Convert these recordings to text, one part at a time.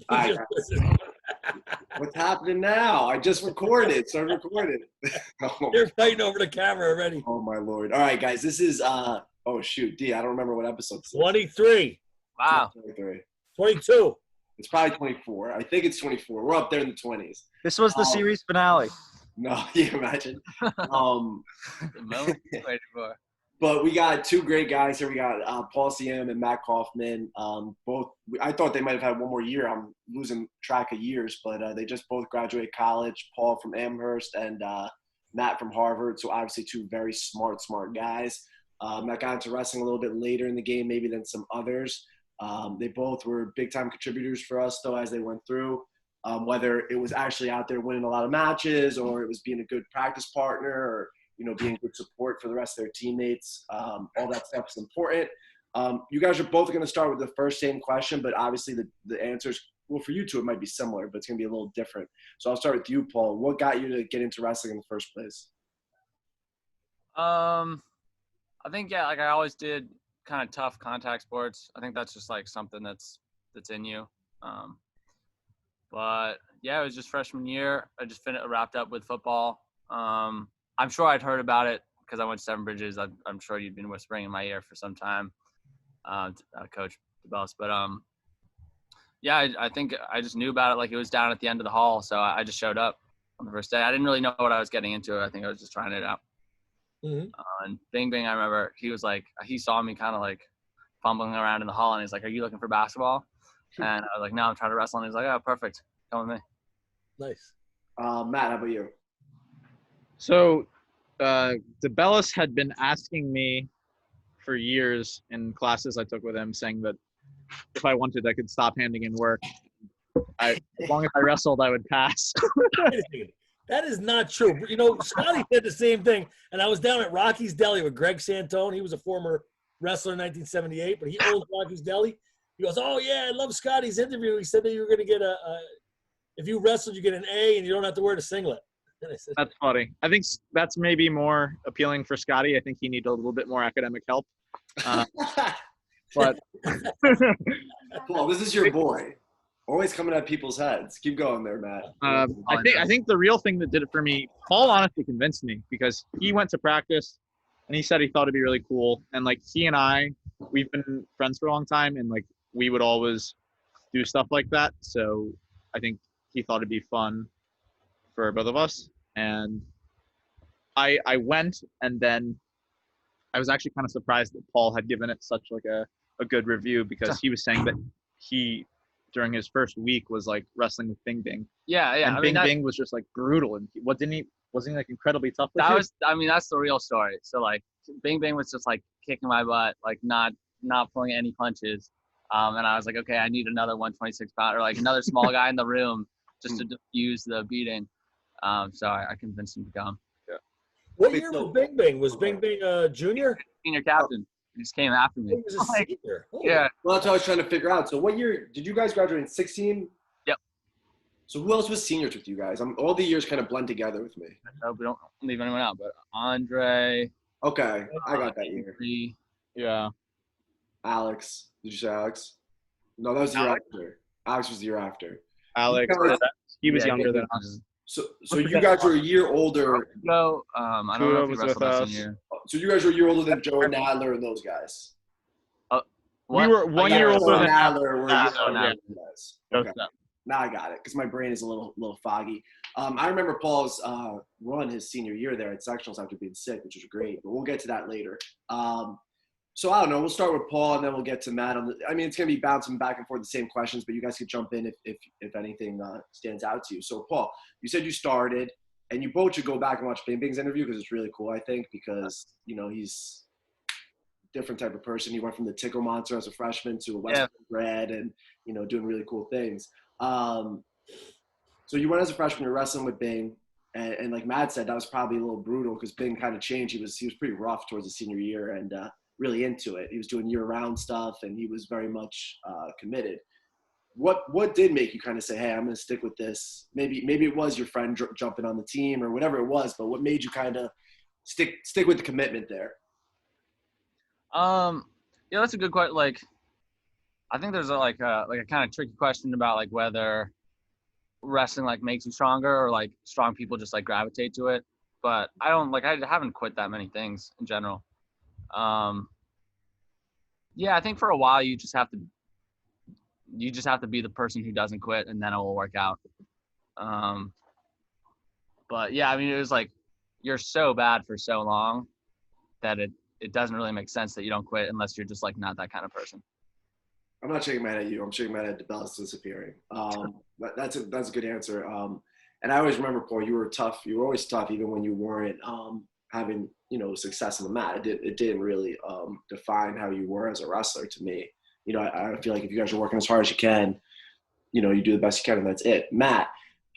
All right, guys. What's happening now? I just recorded. So I recorded. You're fighting over the camera already. Oh my Lord. All right, guys. This is oh shoot, D. I don't remember what episode this is. 23. Wow. 23. 22. It's probably 24. I think it's 24. We're up there in the 20s. This was the series finale. No, you imagine. The moment we waited for. But we got two great guys here. We got Paul Seham and Matt Kaufman. Both, I thought they might have had one more year. I'm losing track of years, but they just both graduated college. Paul from Amherst and Matt from Harvard. So obviously two very smart guys. Matt got into wrestling a little bit later in the game, maybe than some others. They both were big-time contributors for us, though, as they went through. Whether it was actually out there winning a lot of matches or it was being a good practice partner or being good support for the rest of their teammates. All that stuff is important. You guys are both going to start with the same question, but obviously the answers, well, for you two, it might be similar, but it's going to be a little different. So I'll start with you, Paul. What got you to get into wrestling in the first place? I think, like I always did kind of tough contact sports. I think that's just like something that's in you. But yeah, it was just freshman year. I just wrapped up with football. I'm sure I'd heard about it because I went to Seven Bridges. I'm sure you'd been whispering in my ear for some time, Coach DeBellis. But yeah, I think I just knew about it like it was down at the end of the hall. So I just showed up on the first day. I didn't really know what I was getting into. I think I was just trying it out. Mm-hmm. And Bing Bing, I remember he was like, he saw me kind of like fumbling around in the hall, and he's like, "Are you looking for basketball?" And I was like, "No, I'm trying to wrestle." And he's like, "Oh, perfect. Come with me." Nice. Matt, how about you? So, DeBellis had been asking me for years in classes I took with him, saying that if I wanted, I could stop handing in work. As long as I wrestled, I would pass. That is not true. Scotty said the same thing, and I was down at Rocky's Deli with Greg Santone. He was a former wrestler in 1978, but he owns Rocky's Deli. He goes, "Oh, yeah, I love Scotty's interview. He said that you were going to get if you wrestled, you get an A, and you don't have to wear the singlet." That's funny. I think that's maybe more appealing for Scotty. I think he needed a little bit more academic help. But Paul, this is your boy. Always coming at people's heads. Keep going there, Matt. I think the real thing that did it for me, Paul honestly convinced me because he went to practice and he said he thought it'd be really cool. And like he and I, we've been friends for a long time, and like we would always do stuff like that. So I think he thought it'd be fun for both of us. And I went, and then I was actually kind of surprised that Paul had given it such like a good review, because he was saying that he during his first week was like wrestling with Bing Bing. Yeah. And Bing was just like brutal. And wasn't he like incredibly tough? That's the real story. So like Bing Bing was just like kicking my butt, like not pulling any punches. And I was like, okay, I need another 126-pound or like another small guy in the room just to diffuse the beating. So I convinced him to come. Yeah. What year was Bing Bing? Was Bing Bing junior? Senior captain. He just came after me. He was a senior. Yeah. Well, that's what I was trying to figure out. So what year did you guys graduate in 16? Yep. So who else was seniors with you guys? All the years kind of blend together with me. No, we don't leave anyone out, but Andre. Okay, I got that year. Yeah. Alex. Did you say Alex? No, that was the year after. Alex was the year after. Alex, he was younger than us. So you guys were a year older. No, I don't know if he was wrestled with us us. in year. So you guys were a year older than Joe and Nadler and those guys. We were 1 year older than Nadler. Were a year older Nadler. than you guys. Okay. Now I got it, because my brain is a little foggy. I remember Paul's run his senior year there at sectionals after being sick, which was great. But we'll get to that later. So I don't know. We'll start with Paul, and then we'll get to Matt. It's going to be bouncing back and forth the same questions, but you guys could jump in if anything stands out to you. So Paul, you said you started, and you both should go back and watch Bing Bing's interview because it's really cool, I think, because he's a different type of person. He went from the Tickle Monster as a freshman to a West Point grad, and doing really cool things. So you went as a freshman, you're wrestling with Bing, and like Matt said, that was probably a little brutal because Bing kind of changed. He was pretty rough towards the senior year and really into it. He was doing year-round stuff, and he was very much committed. What did make you kind of say, hey, I'm going to stick with this? Maybe it was your friend jumping on the team or whatever it was, but what made you kind of stick with the commitment there? Yeah, that's a good question. Like, I think there's like a kind of tricky question about like whether wrestling like makes you stronger or like strong people just like gravitate to it. But I haven't quit that many things in general. Yeah, I think for a while you just have to be the person who doesn't quit, and then it will work out. But yeah, I mean, it was like you're so bad for so long that it doesn't really make sense that you don't quit unless you're just like not that kind of person. I'm not shaking my head at you. I'm shaking my head at DeBella's disappearing. But that's a good answer. And I always remember, Paul, you were tough. You were always tough, even when you weren't having success on the mat. It didn't really define how you were as a wrestler to me. I feel like if you guys are working as hard as you can, you do the best you can, and that's it. Matt,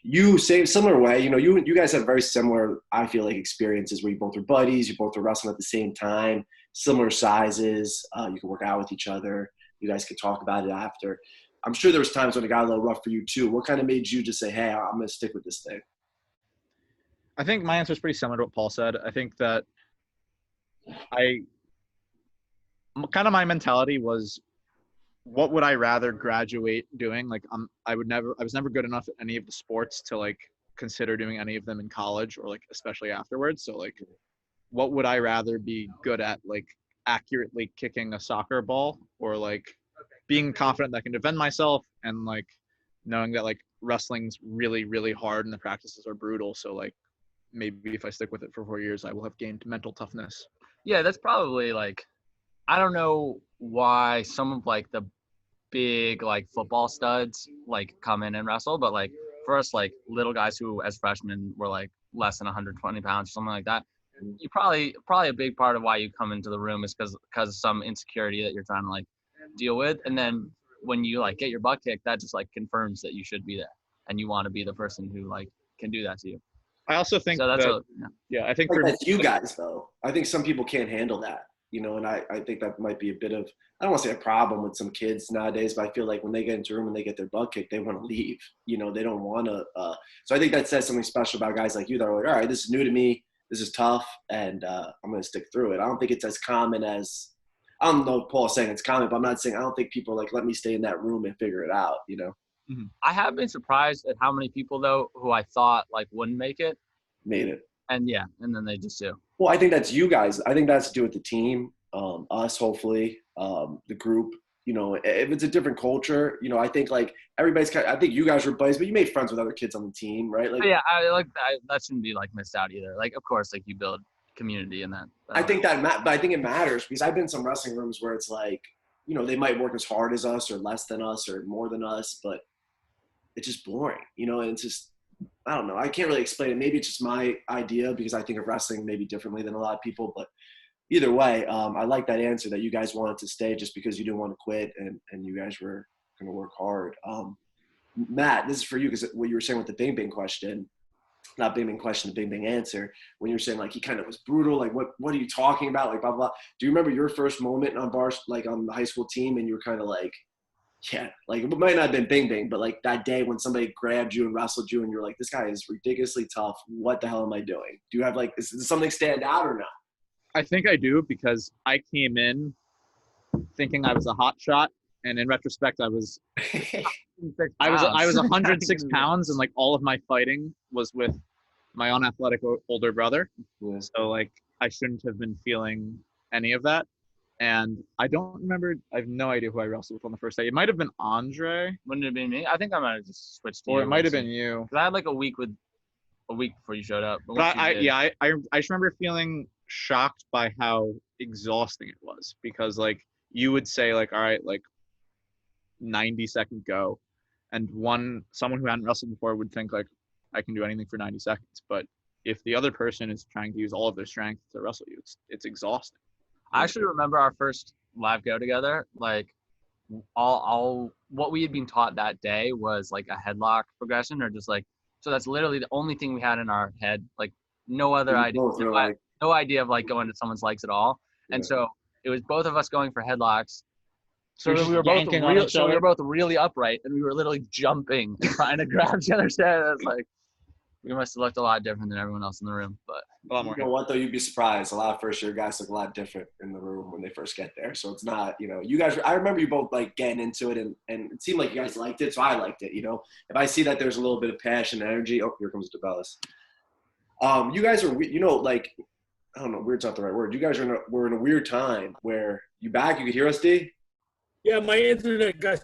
you say similar way. You guys have very similar, I feel like, experiences where you both are buddies. You both are wrestling at the same time, similar sizes. You can work out with each other. You guys could talk about it after. I'm sure there was times when it got a little rough for you too. What kind of made you just say, hey, I'm going to stick with this thing? I think my answer is pretty similar to what Paul said. I think that my mentality was, what would I rather graduate doing? Like, I was never good enough at any of the sports to like consider doing any of them in college or like especially afterwards. So like, what would I rather be good at? Like accurately kicking a soccer ball, or like being confident that I can defend myself, and like knowing that like wrestling's really, really hard and the practices are brutal. So like, maybe if I stick with it for 4 years, I will have gained mental toughness. Yeah, that's probably like, I don't know why some of like the big like football studs like come in and wrestle, but like for us like little guys who as freshmen were like less than 120 pounds or something like that, you probably a big part of why you come into the room is because of some insecurity that you're trying to like deal with. And then when you like get your butt kicked, that just like confirms that you should be there and you want to be the person who like can do that to you. I also think so that's I think that's you guys though. I think some people can't handle that, and I think that might be a bit of, I don't want to say a problem with some kids nowadays, but I feel like when they get into a room and they get their butt kicked, they want to leave. They don't want to. So I think that says something special about guys like you that are like, all right, this is new to me. This is tough, and I'm going to stick through it. I don't think it's as common as, I don't know if Paul's saying it's common, but I'm not saying, I don't think people are like, let me stay in that room and figure it out, Mm-hmm. I have been surprised at how many people though who I thought like wouldn't make it made it. And and then they just do. Well, I think that's you guys. I think that's to do with the team, us, hopefully, the group. If it's a different culture, I think like everybody's I think you guys were buddies, but you made friends with other kids on the team, right? Like, yeah, I like that shouldn't be like missed out either. Like, of course, like you build community in that. I think but I think it matters because I've been in some wrestling rooms where it's like, they might work as hard as us or less than us or more than us, but it's just boring, and it's just, I don't know. I can't really explain it. Maybe it's just my idea because I think of wrestling maybe differently than a lot of people. But either way, I like that answer that you guys wanted to stay just because you didn't want to quit and you guys were going to work hard. Matt, this is for you because what you were saying with the Bing Bing question, not Bing Bing question, the Bing Bing answer, when you were saying like he kind of was brutal, like what are you talking about? Like blah, blah, blah. Do you remember your first moment on bars, like on the high school team, and you were kind of like, yeah, like it might not have been Bing Bing, but like that day when somebody grabbed you and wrestled you and you're like, this guy is ridiculously tough. What the hell am I doing? Do you have like, does something stand out or not? I think I do because I came in thinking I was a hot shot, and in retrospect, I was 106 pounds, and like all of my fighting was with my unathletic older brother. Yeah. So like I shouldn't have been feeling any of that. And I don't remember. I have no idea who I wrestled with on the first day. It might have been Andre. Wouldn't it have been me? I think I might have just switched to or you. it might have been you. Because I had like a week before you showed up. But I just remember feeling shocked by how exhausting it was because like you would say like, all right, like 90-second go, and someone who hadn't wrestled before would think like I can do anything for 90 seconds. But if the other person is trying to use all of their strength to wrestle you, it's exhausting. I actually remember our first live go together. Like, all what we had been taught that day was like a headlock progression, or just like, so that's literally the only thing we had in our head. Like, no other idea, no idea of like going to someone's legs at all. Yeah. And so it was both of us going for headlocks. So we were both really upright, and we were literally jumping, trying to grab each other's head. It's like, we must have looked a lot different than everyone else in the room, but A lot more. You know what, though? You'd be surprised. A lot of first-year guys look a lot different in the room when they first get there. So it's not, you guys – I remember you both, like, getting into it, and it seemed like you guys liked it, so I liked it, If I see that there's a little bit of passion and energy – oh, here comes DeBellis. You guys are, like – I don't know, weird's not the right word. You guys were in a weird time where you back? You could hear us, D? Yeah, my internet got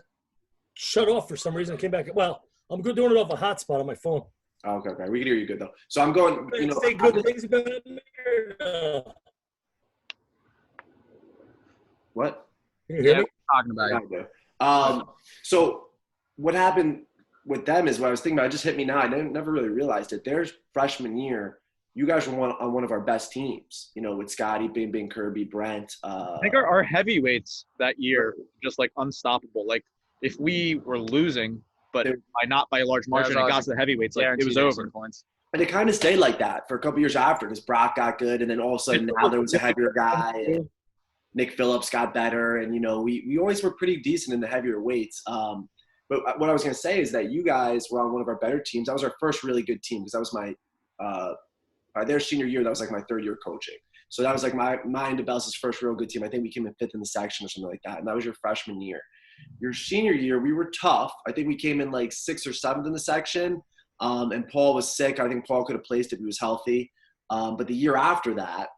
shut off for some reason. I came back. Well, I'm doing it off a hotspot on my phone. Oh, okay. We can hear you good, though. So I'm going, Say good things about me or no? What? Can you hear yeah, me? we're talking about it. I do. So what happened with them is what I was thinking about. It just hit me now. I never really realized it. Their freshman year, you guys were on one of our best teams, with Scotty, Bing, Kirby, Brent. I think our heavyweights that year were just like unstoppable. Like if we were losing, but not by a large margin, it got to the heavyweights, like it was over. Points. And it kind of stayed like that for a couple years after, because Brock got good, and then all of a sudden now there was a heavier guy, and Nick Phillips got better, and we always were pretty decent in the heavier weights. But what I was going to say is that you guys were on one of our better teams. That was our first really good team, because that was my their senior year. That was like my third year coaching. So that was like my and DeBellis' first real good team. I think we came in 5th in the section or something like that. And that was your freshman year. Your senior year, we were tough. I think we came in like 6th or 7th in the section. And Paul was sick. I think Paul could have placed if he was healthy. But the year after that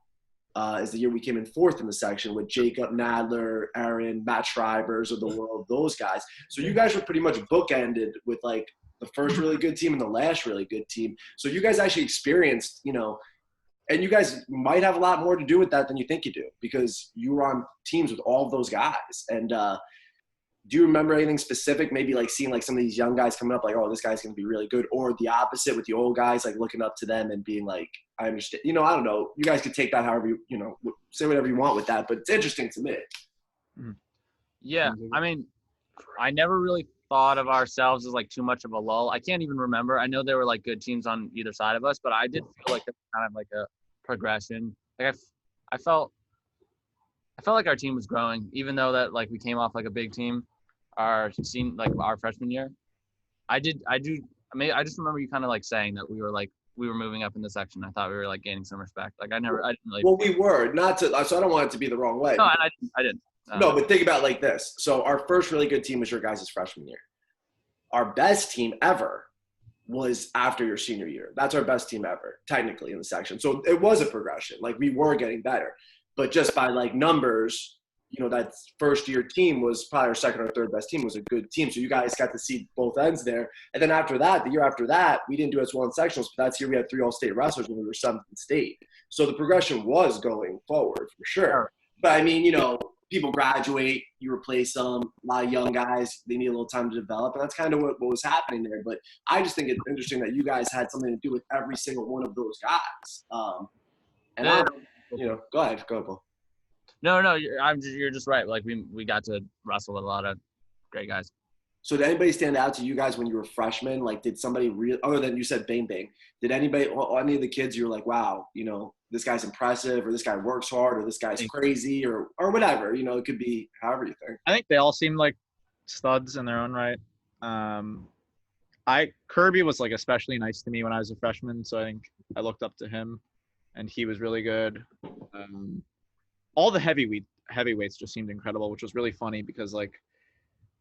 is the year we came in 4th in the section with Jacob Nadler, Aaron, Matt Schreibers of the world, those guys. So you guys were pretty much bookended with like the first really good team and the last really good team. So you guys actually experienced, and you guys might have a lot more to do with that than you think you do, because you were on teams with all of those guys. And do you remember anything specific, maybe like seeing like some of these young guys coming up like, oh, this guy's going to be really good, or the opposite with the old guys, like looking up to them and being like, I understand, I don't know. You guys could take that however you, say whatever you want with that, but it's interesting to me. Yeah. I mean, I never really thought of ourselves as like too much of a lull. I can't even remember. I know there were like good teams on either side of us, but I did feel like kind of like a progression. Like I felt like our team was growing, even though that like we came off like a big team our freshman year. I just remember you kind of like saying that we were moving up in the section. I thought we were like gaining some respect. Like I didn't really. Well, we were not to, so I don't want it to be the wrong way. No, I didn't. No, but think about it like this. So our first really good team was your guys' freshman year. Our best team ever was after your senior year. That's our best team ever, technically, in the section. So it was a progression. Like we were getting better. But just by like numbers, that first year team was probably our second or third best team, was a good team. So you guys got to see both ends there. And then after that, the year after that, we didn't do as well in sectionals, but that's year we had 3 all-state wrestlers when we were 7th in state. So the progression was going forward for sure. But I mean, people graduate, you replace them, a lot of young guys, they need a little time to develop. And that's kind of what was happening there. But I just think it's interesting that you guys had something to do with every single one of those guys. Go ahead, Paul. No, you're just right. Like we got to wrestle with a lot of great guys. So did anybody stand out to you guys when you were freshmen? Like, did somebody other than you said Bang Bang, did any of the kids you were like, wow, this guy's impressive, or this guy works hard, or this guy's crazy, or whatever, it could be however you think. I think they all seemed like studs in their own right. Kirby was like especially nice to me when I was a freshman, so I think I looked up to him, and he was really good. All the heavyweights just seemed incredible, which was really funny because like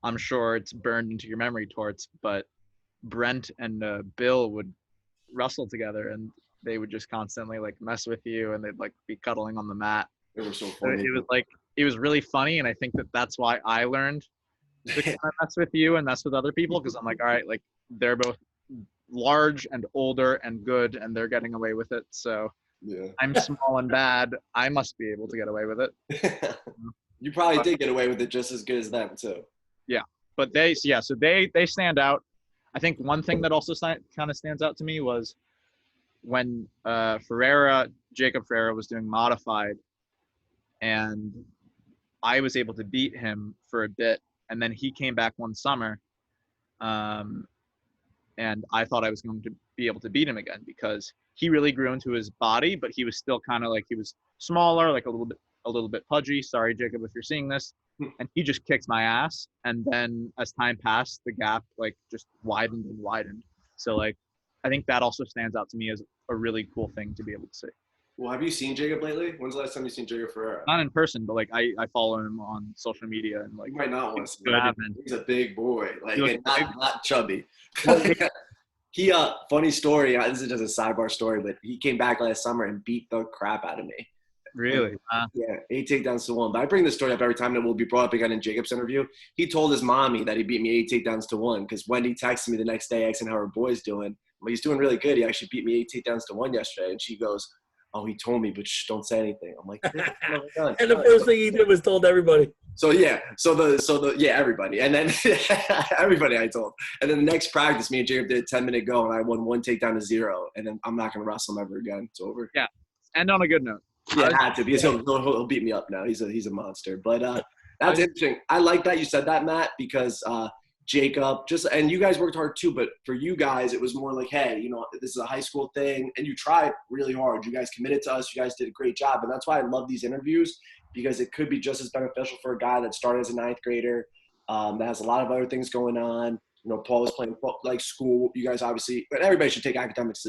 I'm sure it's burned into your memory, Torts, but Brent and Bill would wrestle together, and they would just constantly like mess with you, and they'd like be cuddling on the mat. It was so funny. It was really funny, and I think that's why I learned to kind of mess with you and mess with other people, because I'm like, all right, like they're both large and older and good, and they're getting away with it. So yeah. I'm small and bad. I must be able to get away with it. You probably did get away with it just as good as them too. Yeah, but they stand out. I think one thing that also kind of stands out to me was when Jacob Ferreira was doing modified, and I was able to beat him for a bit, and then he came back one summer, and I thought I was going to be able to beat him again because he really grew into his body, but he was still kind of like, he was smaller, like a little bit pudgy. Sorry, Jacob, if you're seeing this. And he just kicked my ass. And then as time passed, the gap like just widened and widened. So like I think that also stands out to me as a really cool thing to be able to see. Well, have you seen Jacob lately? When's the last time you seen Jacob Ferreira? Not in person, but like I follow him on social media and like You might not want to see good. him. He's a big boy, like looks and not chubby. Well, He funny story. This is just a sidebar story, but he came back last summer and beat the crap out of me. really? Yeah, 8 takedowns to 1. But I bring this story up every time that will be brought up again in Jacob's interview. He told his mommy that he beat me 8 takedowns to 1 because Wendy texted me the next day asking how her boy's doing. Well, he's doing really good. He actually beat me 8 takedowns to 1 yesterday. And she goes, "Oh, he told me, but shh, don't say anything." I'm like, and the first thing he did was told everybody. So yeah, everybody, and then everybody I told, and then the next practice, me and Jacob did a 10-minute go, and I won 1 takedown to 0, and then I'm not gonna wrestle him ever again. It's over. Yeah, and on a good note. Yeah, it had to because he'll beat me up now. He's a monster. But that's interesting. I like that you said that, Matt, because Jacob and you guys worked hard too. But for you guys, it was more like, hey, this is a high school thing, and you tried really hard. You guys committed to us. You guys did a great job, and that's why I love these interviews because it could be just as beneficial for a guy that started as a 9th grader that has a lot of other things going on. Paul was playing like school. You guys obviously, but everybody should take academics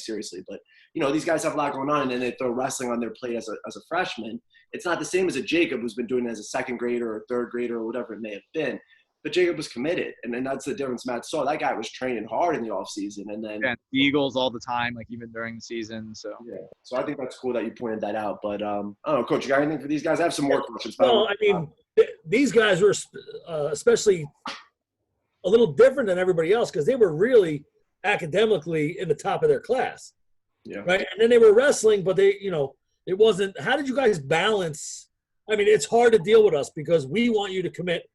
seriously. But these guys have a lot going on, and then they throw wrestling on their plate as a freshman. It's not the same as a Jacob who's been doing it as a 2nd grader or 3rd grader or whatever it may have been. But Jacob was committed, and then that's the difference Matt saw. That guy was training hard in the off season, and then the Eagles all the time, like even during the season. So yeah, so I think that's cool that you pointed that out. But I don't know, Coach, you got anything for these guys? I have some more questions. Well, I mean, these guys were especially a little different than everybody else because they were really academically in the top of their class. Yeah. Right. And then they were wrestling, but they, it wasn't. How did you guys balance? I mean, it's hard to deal with us because we want you to commit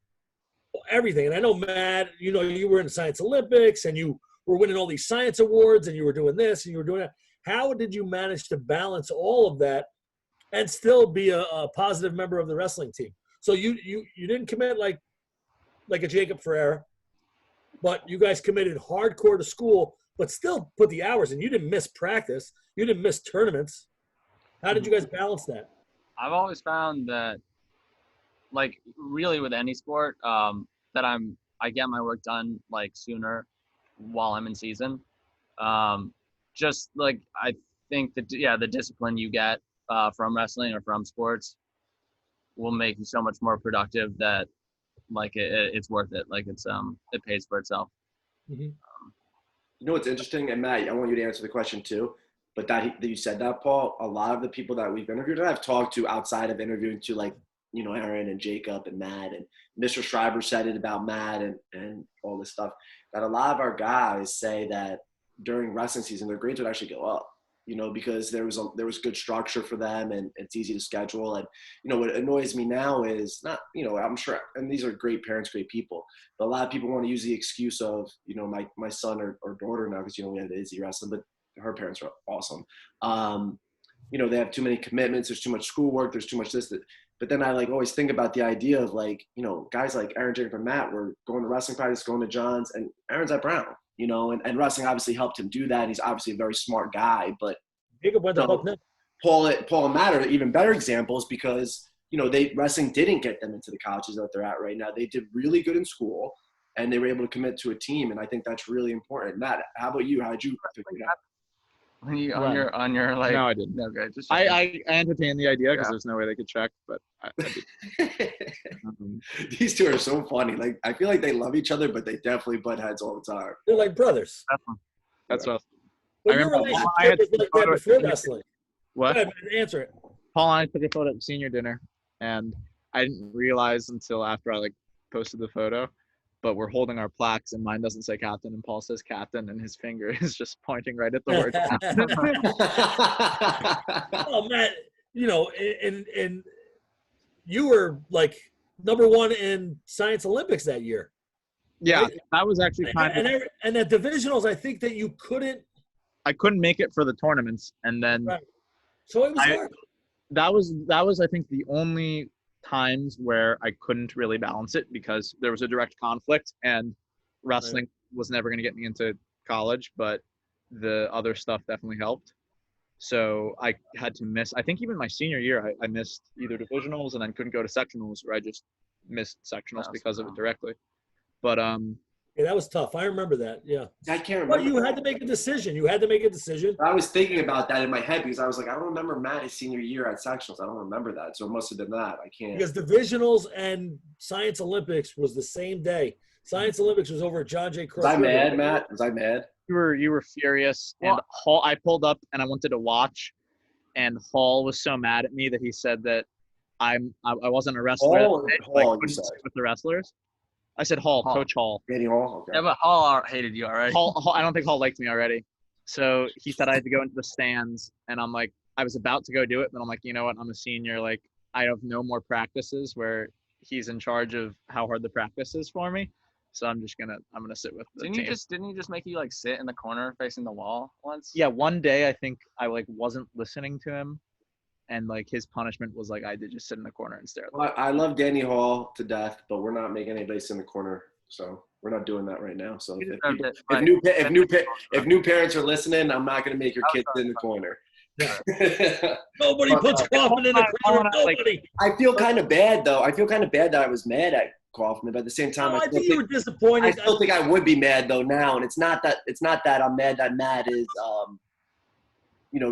everything. And I know, Matt, you were in the Science Olympics and you were winning all these science awards and you were doing this and you were doing that. How did you manage to balance all of that and still be a positive member of the wrestling team? So you didn't commit like a Jacob Ferreira, but you guys committed hardcore to school, but still put the hours in. You didn't miss practice. You didn't miss tournaments. How did you guys balance that? I've always found that, like, really with any sport, that I get my work done like sooner while I'm in season. Just like I think that the discipline you get from wrestling or from sports will make you so much more productive that like it's worth it. Like it pays for itself. Mm-hmm. What's interesting, and Matt, I want you to answer the question too. But that you said that, Paul, a lot of the people that we've interviewed, and I've talked to outside of interviewing to, like, Aaron and Jacob and Matt, and Mr. Schreiber said it about Matt and all this stuff, that a lot of our guys say that during wrestling season, their grades would actually go up, because there was good structure for them and it's easy to schedule. And, what annoys me now is not, I'm sure, and these are great parents, great people, but a lot of people want to use the excuse of, my son or daughter now, because, we have Izzy wrestling, but her parents are awesome. They have too many commitments. There's too much schoolwork. There's too much this, that. But then I always think about the idea of guys like Aaron, Jacob, and Matt were going to wrestling practice, going to John's, and Aaron's at Brown, and wrestling obviously helped him do that. He's obviously a very smart guy, but Jacob went to Bucknell. Paul and Matt are even better examples because, wrestling didn't get them into the colleges that they're at right now. They did really good in school and they were able to commit to a team. And I think that's really important. Matt, how about you? How'd you figure it out? On your like, no, I didn't. Okay, just I entertained the idea because there's no way they could check, but I did. These two are so funny. Like, I feel like they love each other, but they definitely butt heads all the time. They're like brothers. That's what Well, I your remember. relationship was like that before wrestling. What? Go ahead, man, answer it. Paul and I took a photo at senior dinner, and I didn't realize until after I posted the photo, but we're holding our plaques, and mine doesn't say captain, and Paul says captain, and his finger is just pointing right at the word captain. Oh, Matt, and you were like #1 in Science Olympics that year. Yeah, right? that was actually and at divisionals, I think that you couldn't. I couldn't make it for the tournaments, and then So it was hard. That was I think the only times where I couldn't really balance it because there was a direct conflict, and wrestling was never going to get me into college, but the other stuff definitely helped. So I had to miss, I think even my senior year, I missed either divisionals and then couldn't go to sectionals, or I just missed sectionals because of it directly. But Yeah, that was tough. I remember that. Yeah. I can't But remember. you had to make a decision. You had to make a decision. I was thinking about that in my head because I was like, I don't remember Matt his senior year at sectionals. I don't remember that. So it must have been that. I can't. Because divisionals and Science Olympics was the same day. Science Olympics was over at John J. Was I Crook River. mad, Matt? Was I mad? You were furious. And Well- Hall, I pulled up and I wanted to watch, and Hall was so mad at me that he said that I wasn't a wrestler. Hall, I Hall, you couldn't said. sit with the wrestlers. I said Hall, Hall. Coach Hall. Danny Hall? Okay. Yeah, but Hall hated you already. Hall. I don't think Hall liked me already. So he said I had to go into the stands, and I'm like, I was about to go do it, but I'm like, you know what? I'm a senior. Like, I have no more practices where he's in charge of how hard the practice is for me. So I'm gonna sit with the Didn't team. you just make you like sit in the corner facing the wall once? Yeah, one day I think I like wasn't listening to him, and like his punishment was like I did just sit in the corner and stare at the Well, I love Danny Hall to death, but we're not making anybody sit in the corner. So we're not doing that right now. So You if, deserved it, if, but- if new parents are listening, I'm not going to make your kids sit in the corner. Nobody puts Kaufman in the corner. Nobody. I feel kind of bad though. I feel kind of bad that I was mad at Kaufman, but at the same time, No, I still think you were I disappointed. still think I would be mad though now, and it's not that I'm mad that Matt is,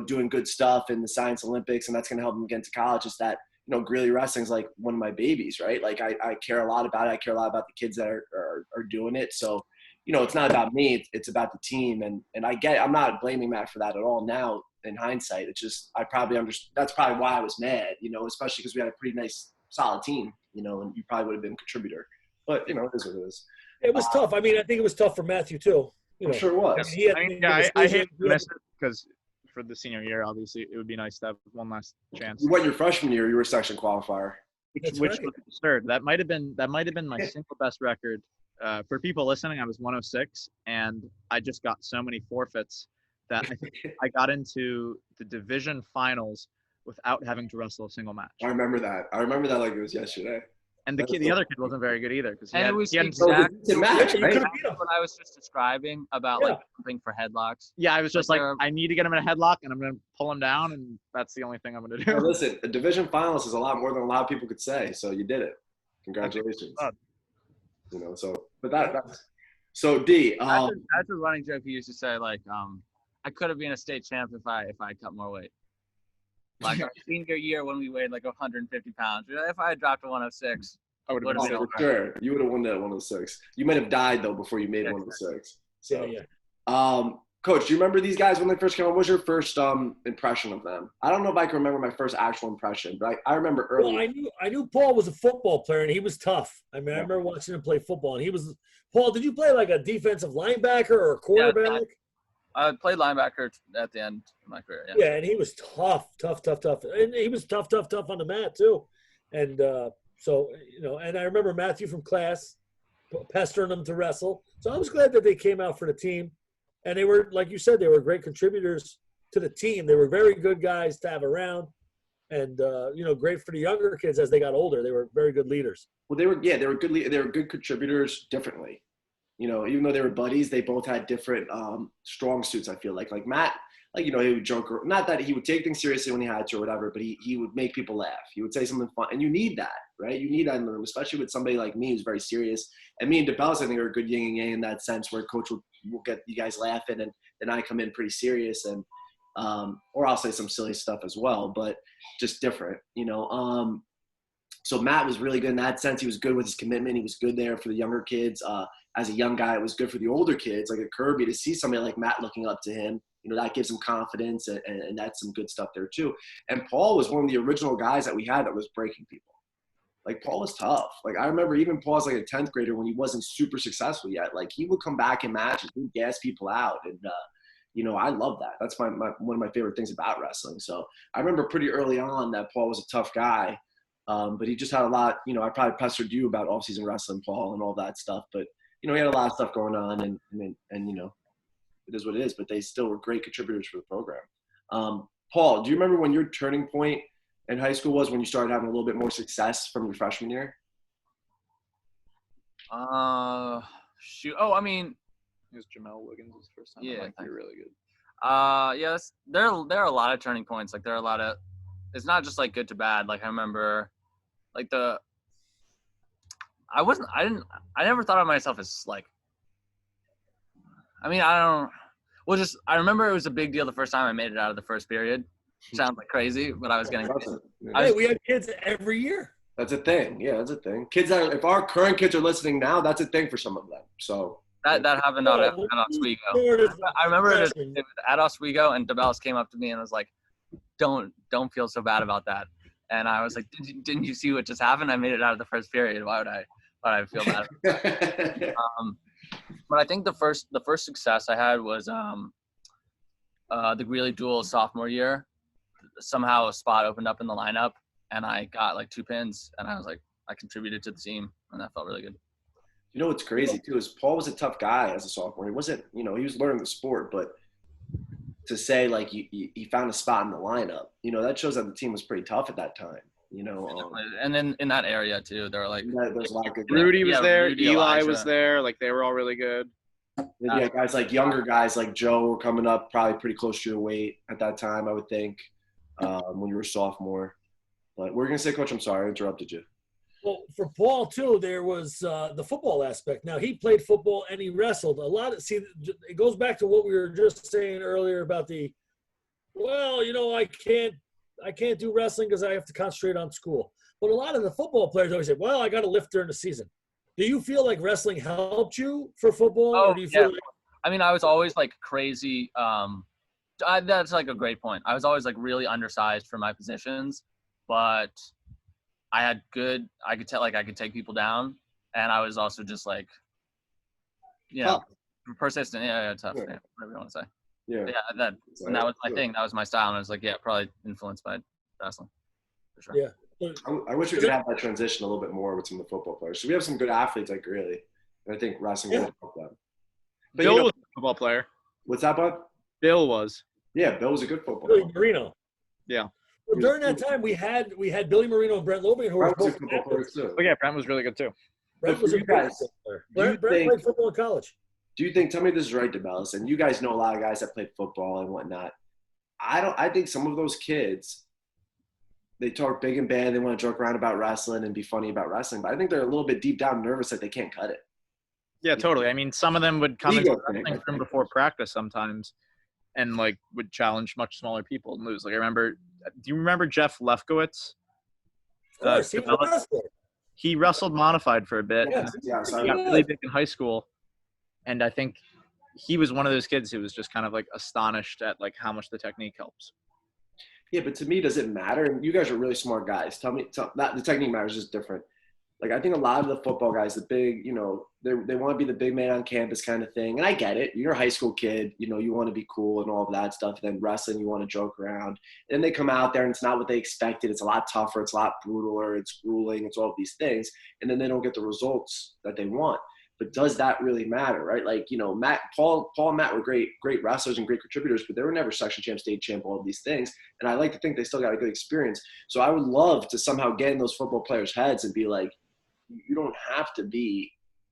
doing good stuff in the Science Olympics, and that's going to help him get into college. It's that Greeley Wrestling's like one of my babies, right? Like I care a lot about it. I care a lot about the kids that are doing it. So, it's not about me. It's about the team, and I'm not blaming Matt for that at all now. In hindsight, it's just I probably understand. That's probably why I was mad, especially because we had a pretty nice, solid team, and you probably would have been a contributor. But it is what it is. It was tough. I mean, I think it was tough for Matthew too. I'm sure it was. I mean, he had to make a I decision. hate to miss it because for the senior year, obviously, it would be nice to have one last chance. You went your freshman year. You were a section qualifier. That's Which right. was absurd. That might have been my single best record. For people listening, I was 106, and I just got so many forfeits that I think I got into the division finals without having to wrestle a single match. I remember that. like it was yesterday. And the other kid wasn't very good either because And it was he had exact- It's a match, You right? could've beat him. What I was just describing about like jumping for headlocks. yeah, I was just Like like, they're- I need to get him in a headlock, and I'm gonna pull him down, and that's the only thing I'm gonna Now, do. listen, a division finals is a lot more than a lot of people could say. So you did it. Congratulations. But that's so D. That's a running joke he used to say. Like, I could have been a state champ if I cut more weight. Like our senior year when we weighed like 150 pounds. If I had dropped to 106, I would have What been a For sure, you would have won that 106. You might have died though before you made 106. So, Yeah. Coach, do you remember these guys when they first came on? What was your first impression of them? I don't know if I can remember my first actual impression, but I remember early. Well, I knew Paul was a football player and he was tough. I mean, I Yeah. remember watching him play football and he was. Paul, did you play like a defensive linebacker or a quarterback? I played linebacker at the end of my career. Yeah. Yeah, and he was tough. And he was tough on the mat too. And and I remember Matthew from class pestering them to wrestle. So I was glad that they came out for the team. And they were, like you said, they were great contributors to the team. They were very good guys to have around. And, great for the younger kids as they got older. They were very good leaders. Well, they were good. They were good contributors differently. Even though they were buddies, they both had different strong suits. I feel like Matt, he would joke. Not that he would take things seriously when he had to or whatever, but he would make people laugh. He would say something fun, and you need that, right? You need that in the room, especially with somebody like me who's very serious. And me and DeBellis, I think, are a good yin and yang in that sense, where Coach will get you guys laughing, and then I come in pretty serious, and or I'll say some silly stuff as well, but just different, So Matt was really good in that sense. He was good with his commitment. He was good there for the younger kids. As a young guy, it was good for the older kids, like at Kirby, to see somebody like Matt looking up to him. That gives him confidence, and that's some good stuff there too. And Paul was one of the original guys that we had that was breaking people. Like, Paul was tough. Like, I remember even Paul's like a 10th grader when he wasn't super successful yet. Like, he would come back in matches, he'd gas people out. And, I love that. That's one of my favorite things about wrestling. So I remember pretty early on that Paul was a tough guy. But he just had a lot, I probably pestered you about off-season wrestling, Paul, and all that stuff. But, he had a lot of stuff going on, and it is what it is. But they still were great contributors for the program. Paul, do you remember when your turning point in high school was when you started having a little bit more success from your freshman year? Shoot. Oh, I mean, It was Jamel Wiggins' first time. Yeah, You're really good. Yes, there are a lot of turning points. Like, there are a lot of. It's not just like good to bad. Like, I remember, like I never thought of myself as like I mean, I don't. Well, just I remember it was a big deal the first time I made it out of the first period. Sounds like crazy, but I was getting. Hey, we have kids every year. That's a thing. Yeah, that's a thing. Kids if our current kids are listening now, that's a thing for some of them. So that happened at Oswego. I remember it at Oswego, and DeBellis came up to me and was like, "Don't feel so bad about that." And I was like, "Didn't you see what just happened? I made it out of the first period. Why would I feel bad?" But I think the first success I had was the Greeley Duel sophomore year. Somehow a spot opened up in the lineup, and I got like 2 pins, and I was like, I contributed to the team, and that felt really good. You know what's crazy too is Paul was a tough guy as a sophomore. He wasn't, he was learning the sport, but to say like he found a spot in the lineup, that shows that the team was pretty tough at that time. And then in that area too, there were like there's a lot of good Rudy was there, Rudy, Eli Elijah. was there, like they were all really good. Yeah, guys like younger guys like Joe were coming up probably pretty close to your weight at that time, I would think, when you were a sophomore. But we're gonna say, Coach, I'm sorry, I interrupted you. Well, for Paul too, there was the football aspect. Now he played football and he wrestled a lot. It goes back to what we were just saying earlier about I can't do wrestling because I have to concentrate on school. But a lot of the football players always say, well, I got to lift during the season. Do you feel like wrestling helped you for football? Oh, or do you feel like- I mean, I was always like crazy. That's like a great point. I was always like really undersized for my positions, but I had I could tell, like I could take people down, and I was also just like, persistent. Yeah, tough. Yeah, whatever you want to say. Yeah. That was my thing. That was my style, and I was like, probably influenced by wrestling, for sure. Yeah. I wish we could have that transition a little bit more with some of the football players. So we have some good athletes like Greeley, and I think wrestling will help them. But Bill was a football player. What's that, bud? Bill was. Yeah, Bill was a good football Billy player. Marino. Yeah. Well, during that time, we had Billy Marino and Brent Lobian, who were both football players too. Oh yeah, Brent was really good too. Brent was a great player. Brent played football in college. Do you think? Tell me this is right, DeBellis, and you guys know a lot of guys that played football and whatnot. I think some of those kids, they talk big and bad. They want to joke around about wrestling and be funny about wrestling, but I think they're a little bit deep down nervous that they can't cut it. Yeah, totally. I mean, some of them would come into wrestling from before practice sometimes, and like would challenge much smaller people and lose. Like I remember, do you remember Jeff Lefkowitz? Of course, he was a wrestler. He wrestled modified for a bit. Yeah, he got really big in high school, and I think he was one of those kids who was just kind of like astonished at like how much the technique helps. Yeah, but to me, does it matter? And you guys are really smart guys. Tell me, the technique matters is different. Like, I think a lot of the football guys, the big, they want to be the big man on campus kind of thing. And I get it. You're a high school kid. You want to be cool and all of that stuff. And then wrestling, you want to joke around. And then they come out there and it's not what they expected. It's a lot tougher. It's a lot brutaler. It's grueling. It's all of these things. And then they don't get the results that they want. But does that really matter, right? Like, Paul and Matt were great wrestlers and great contributors, but they were never section champ, state champ, all of these things. And I like to think they still got a good experience. So I would love to somehow get in those football players' heads and be like, you don't have to be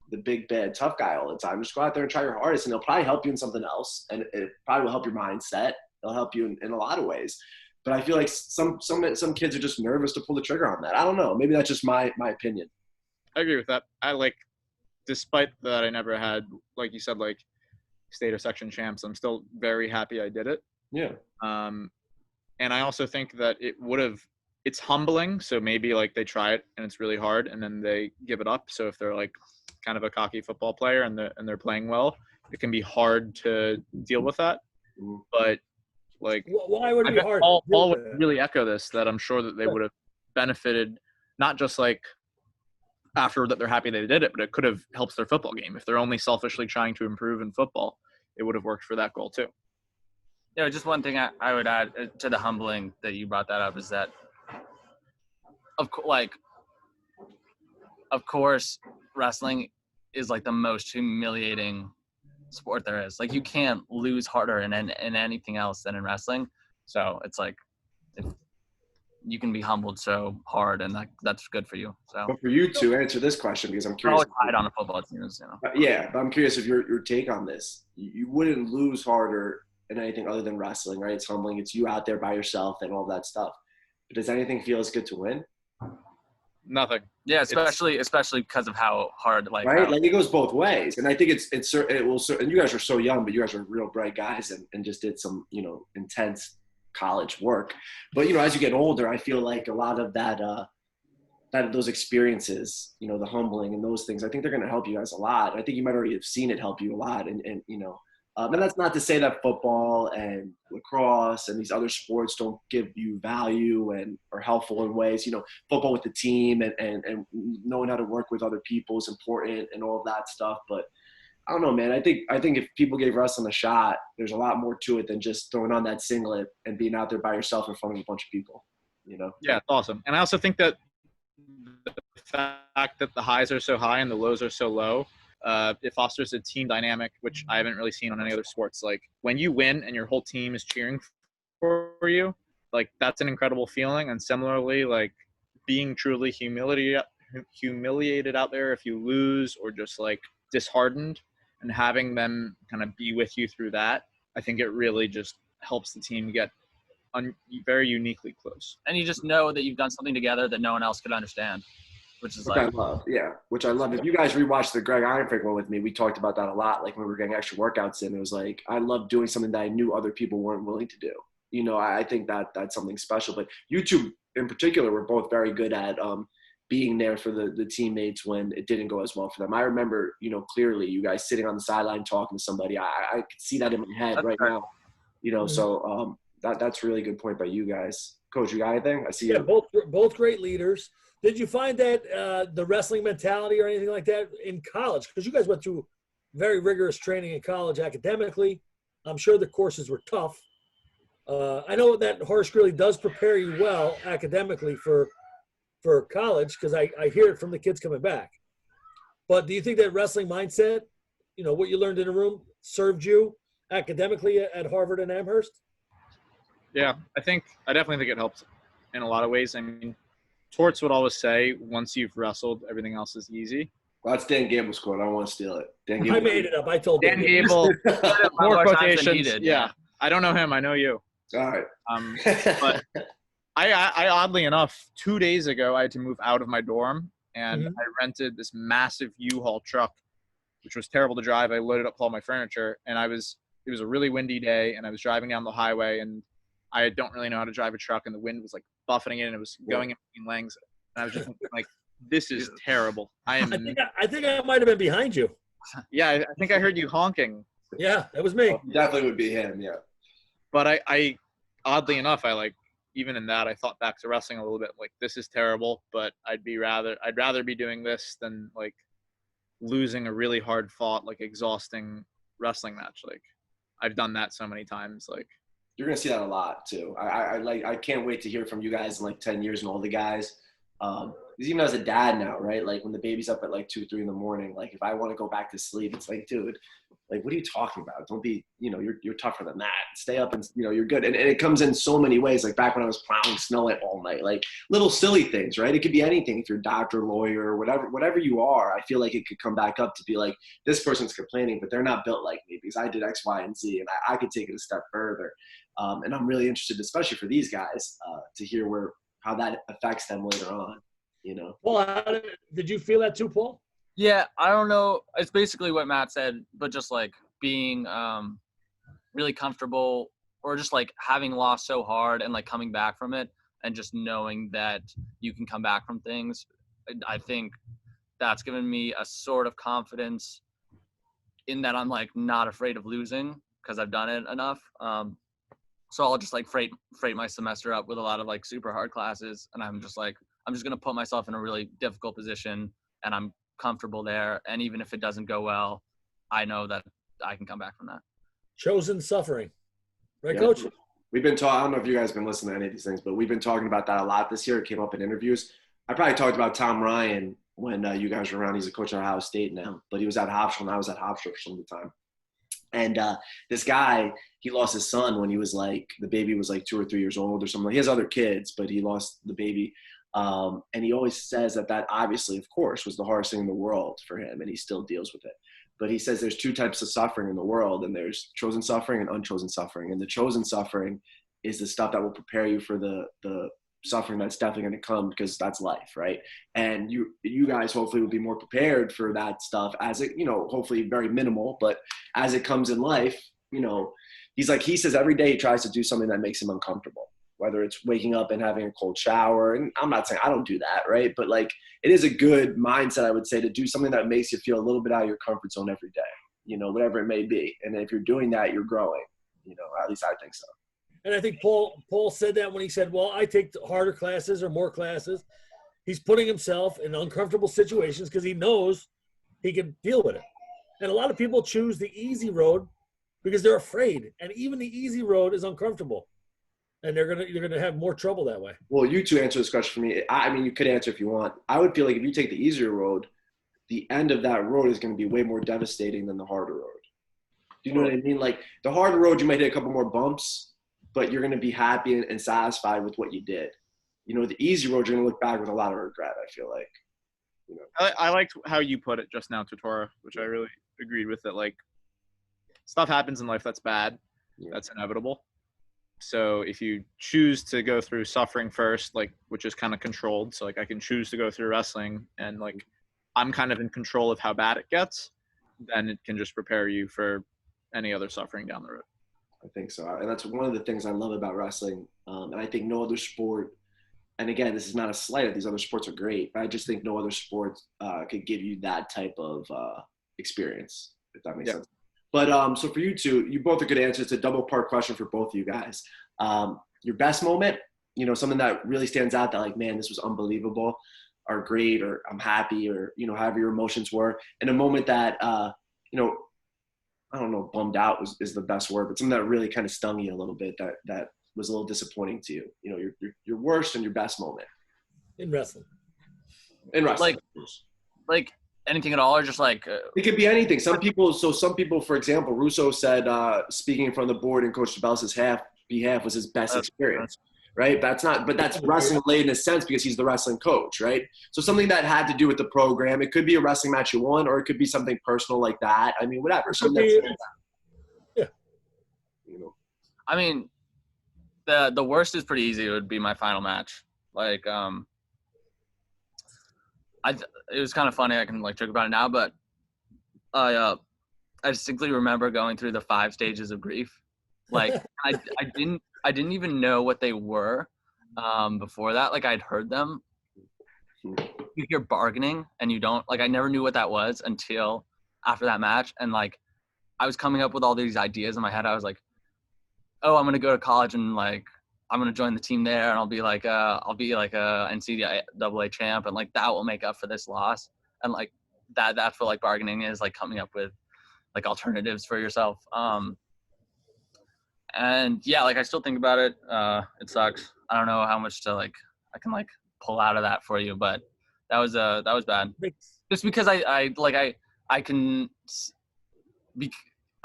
the big, bad, tough guy all the time. Just go out there and try your hardest, and it'll probably help you in something else. And it probably will help your mindset. It'll help you in a lot of ways. But I feel like some kids are just nervous to pull the trigger on that. I don't know. Maybe that's just my opinion. I agree with that. Despite that I never had, like you said, like state or section champs, I'm still very happy I did it. Yeah. And I also think that it's humbling. So maybe like they try it and it's really hard and then they give it up. So if they're like kind of a cocky football player and they're playing well, it can be hard to deal with that. But like, why would it be hard? Paul would really echo this, that I'm sure that they would have benefited, not just like after that they're happy they did it, but it could have helped their football game. If they're only selfishly trying to improve in football, it would have worked for that goal too. Yeah, just one thing I would add to the humbling that you brought that up is that, of course, wrestling is like the most humiliating sport there is. Like, you can't lose harder in anything else than in wrestling. So it's like, if you can be humbled so hard, and that's good for you. So, but for you to answer this question, because I'm curious. Always hide on a football team, Yeah, but I'm curious if your take on this. You wouldn't lose harder in anything other than wrestling, right? It's humbling. It's you out there by yourself and all that stuff. But does anything feel as good to win? nothing. Yeah, especially because of how hard, like, right? how, Like it goes both ways, and I think it will. And you guys are so young, but you guys are real bright guys, and just did some intense college work. But as you get older, I feel like a lot of that those experiences, the humbling and those things, I think they're going to help you guys a lot. I think you might already have seen it help you a lot, and that's not to say that football and lacrosse and these other sports don't give you value and are helpful in ways. Football with the team and knowing how to work with other people is important and all of that stuff. But I don't know, man. I think if people gave wrestling a shot, there's a lot more to it than just throwing on that singlet and being out there by yourself in front of a bunch of people. Yeah, it's awesome. And I also think that the fact that the highs are so high and the lows are so low, it fosters a team dynamic, which I haven't really seen on any other sports. Like when you win and your whole team is cheering for you, like that's an incredible feeling. And similarly, like being truly humiliated out there if you lose or just like disheartened, and having them kind of be with you through that, I think it really just helps the team get very uniquely close. and you just know that you've done something together that no one else could understand, which is Which I like, love, yeah. Which I love. If you guys rewatched the Greg Ironfink one with me, we talked about that a lot. Like when we were getting extra workouts in, it was like I love doing something that I knew other people weren't willing to do. I think that's something special. But you two in particular were both very good at being there for the teammates when it didn't go as well for them. I remember, clearly you guys sitting on the sideline talking to somebody. I could see that in my head right now. So that's a really good point by you guys. Coach, you got anything? I see. Yeah, both great leaders. Did you find that the wrestling mentality or anything like that in college? Because you guys went through very rigorous training in college academically. I'm sure the courses were tough. I know that Horace Greeley does prepare you well academically for college because I hear it from the kids coming back. But do you think that wrestling mindset, what you learned in the room, served you academically at Harvard and Amherst? Yeah, I definitely think it helps in a lot of ways. I mean, Torts would always say, once you've wrestled, everything else is easy. Well, that's Dan Gable's quote. I don't want to steal it. Dan Gable. I made it up. I told Dan Gable. More quotations. Did, yeah. I don't know him. I know you. All right. But I oddly enough, 2 days ago, I had to move out of my dorm, and I rented this massive U-Haul truck, which was terrible to drive. I loaded up all my furniture, and it was a really windy day, and I was driving down the highway, and I don't really know how to drive a truck, and the wind was like buffeting it, and it was going in between lanes. And I was just thinking, like, this is terrible. I think I might have been behind you. Yeah, I think I heard you honking. Yeah, that was me. Definitely would be him. Yeah. But I oddly enough, even in that, I thought back to wrestling a little bit. Like, this is terrible, but I'd rather be doing this than like losing a really hard fought, like exhausting wrestling match. Like, I've done that so many times. Like, you're gonna see that a lot too. I can't wait to hear from you guys in like 10 years and all the guys. Even as a dad now, right? Like when the baby's up at like 2, 3 in the morning, like if I want to go back to sleep, it's like, dude, like what are you talking about? Don't be, you're tougher than that. Stay up and you're good. And it comes in so many ways. Like back when I was plowing snow all night, like little silly things, right? It could be anything. If you're a doctor, lawyer, whatever you are, I feel like it could come back up to be like, this person's complaining, but they're not built like me because I did X, Y, and Z, and I could take it a step further. And I'm really interested, especially for these guys, to hear how that affects them later on. Well, did you feel that too, Paul? yeah, I don't know. It's basically what Matt said, but just like being really comfortable, or just like having lost so hard and like coming back from it, and just knowing that you can come back from things. I think that's given me a sort of confidence in that I'm like not afraid of losing because I've done it enough. So I'll just like freight my semester up with a lot of like super hard classes, and I'm just going to put myself in a really difficult position, and I'm comfortable there. And even if it doesn't go well, I know that I can come back from that. Chosen suffering. Right, Yeah. Coach? We've been talking, I don't know if you guys have been listening to any of these things, but we've been talking about that a lot this year. It came up in interviews. I probably talked about Tom Ryan when you guys were around. He's a coach at Ohio State now, but he was at Hofstra, and I was at Hofstra for some of the time. And this guy, he lost his son when he was like, the baby was like 2 or 3 years old or something. He has other kids, but he lost the baby. And he always says that obviously, of course, was the hardest thing in the world for him, and he still deals with it. But he says there's 2 types of suffering in the world, and there's chosen suffering and unchosen suffering. And the chosen suffering is the stuff that will prepare you for the suffering that's definitely going to come because that's life, right? And you guys hopefully will be more prepared for that stuff as it, hopefully very minimal, but as it comes in life, he says every day he tries to do something that makes him uncomfortable, whether it's waking up and having a cold shower. And I'm not saying I don't do that, right? But like, it is a good mindset, I would say, to do something that makes you feel a little bit out of your comfort zone every day, whatever it may be. And if you're doing that, you're growing, at least I think so. And I think Paul said that when he said, well, I take harder classes or more classes. He's putting himself in uncomfortable situations because he knows he can deal with it. And a lot of people choose the easy road because they're afraid. And even the easy road is uncomfortable. And you're gonna have more trouble that way. Well, you two answer this question for me. I mean, you could answer if you want. I would feel like if you take the easier road, the end of that road is going to be way more devastating than the harder road. Do you know what I mean? Like the harder road, you might hit a couple more bumps, but you're going to be happy and satisfied with what you did. The easy road, you're going to look back with a lot of regret, I feel like. I liked how you put it just now, Tutora, which I really agreed with it. Like, stuff happens in life that's bad. Yeah. That's inevitable. So if you choose to go through suffering first, like, which is kind of controlled. So like I can choose to go through wrestling and like I'm kind of in control of how bad it gets, then it can just prepare you for any other suffering down the road. I think so. And that's one of the things I love about wrestling. And I think no other sport, and again, this is not a slight, these other sports are great, but I just think no other sport could give you that type of experience, if that makes sense. But so for you two, you both are good answers. It's a double part question for both of you guys. Your best moment, something that really stands out that like, man, this was unbelievable, or great, or I'm happy, or, however your emotions were. And a moment that, I don't know, bummed out is the best word, but something that really kind of stung you a little bit, that was a little disappointing to you. Your worst and your best moment. In wrestling. Like anything at all, or just like it could be anything. Some people, for example, Russo said, speaking from the board in Coach DeBellis's behalf was his best experience, right? But that's wrestling related in a sense because he's the wrestling coach, right? So something that had to do with the program. It could be a wrestling match you won, or it could be something personal like that. I mean, whatever. Yeah. I mean, the worst is pretty easy. It would be my final match. Like, it was kind of funny. I can like joke about it now, but I distinctly remember going through the 5 stages of grief. Like I didn't even know what they were before that. Like I'd heard them. You hear bargaining, and you don't like. I never knew what that was until after that match, and like I was coming up with all these ideas in my head. I was like, oh, I'm gonna go to college and like I'm gonna join the team there, and I'll be like a NCAA champ, and like that will make up for this loss. And like that's what like bargaining is, like coming up with like alternatives for yourself. And yeah, like I still think about it. It sucks. I don't know how much to like I can like pull out of that for you, but that was bad. Just because I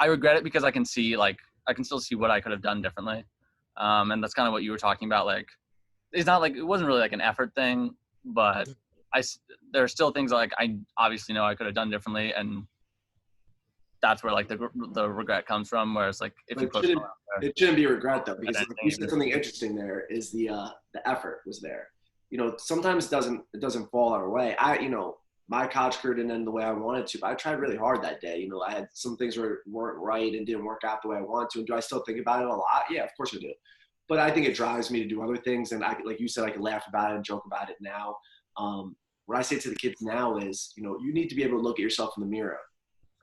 regret it because I can see like I can still see what I could have done differently. And that's kind of what you were talking about. Like, it's not like, it wasn't really like an effort thing, but there are still things like I obviously know I could have done differently. And that's where like the regret comes from, where it's like, if you put it shouldn't be regret though, because you said something interesting there is the effort was there. Sometimes it doesn't fall our way. My college career didn't end the way I wanted to, but I tried really hard that day. I had some things weren't right and didn't work out the way I wanted to. And do I still think about it a lot? Yeah, of course I do. But I think it drives me to do other things. And like you said, I can laugh about it and joke about it now. What I say to the kids now is, you need to be able to look at yourself in the mirror